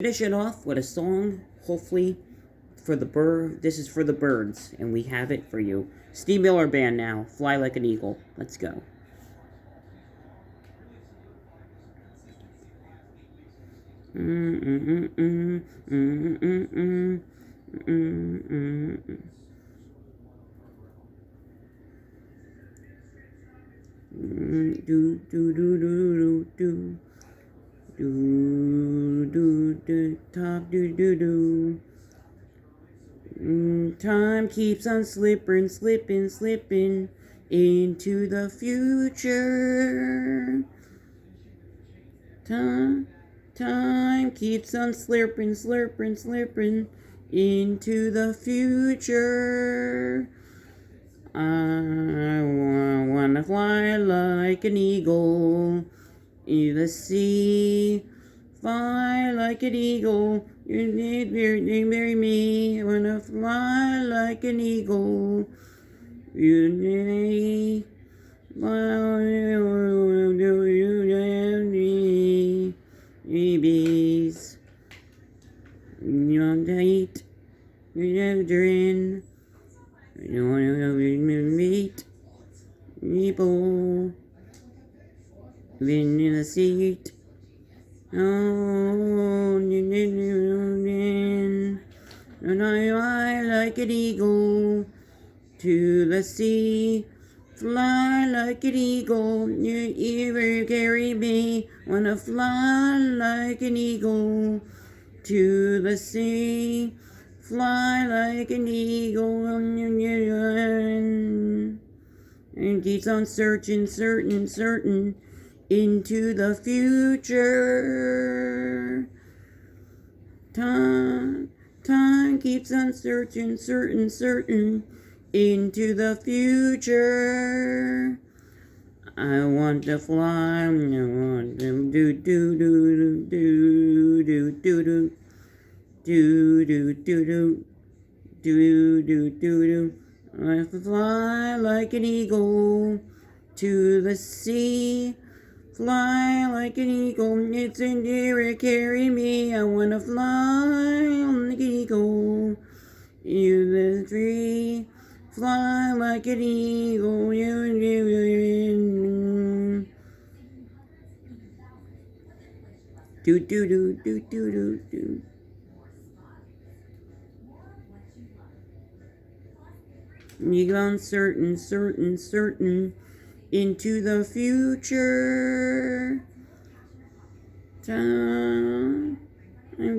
Finish it off with a song, hopefully, for the bird. This is for the birds, and we have it for you. Steve Miller Band now, Fly Like an Eagle. Let's go. Do do do do do do do do top do do do. Time keeps on slipping, slipping, slipping into the future. Time keeps on slurping, slurping, slurping into the future. I wanna fly like an eagle in the sea. Fly like an eagle, you need to marry me. I wanna fly like an eagle. You need babies. You want to eat, you have dream. You want to meet people living in a seat. Oh, and I like an eagle to the sea. Fly like an eagle, you ever carry me. Wanna fly like an eagle to the sea. Fly like an eagle, and keeps on searching, certain into the future. Time keeps on searching, certain into the future. I want to fly. I want to do do do do do do do do do do do do do. I have to fly like an eagle to the sea. Fly like an eagle, it's in the air, carry me. I wanna fly like an eagle. You the tree, fly like an eagle. Do do do do do do do. You gone certain into the future. Time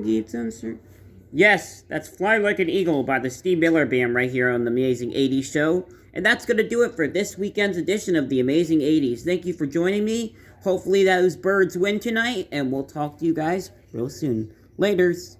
keeps uncertain. Yes, that's Fly Like an Eagle by the Steve Miller Band right here on the Amazing 80s show. And that's going to do it for this weekend's edition of the Amazing 80s. Thank you for joining me. Hopefully those birds win tonight, and we'll talk to you guys real soon. Laters.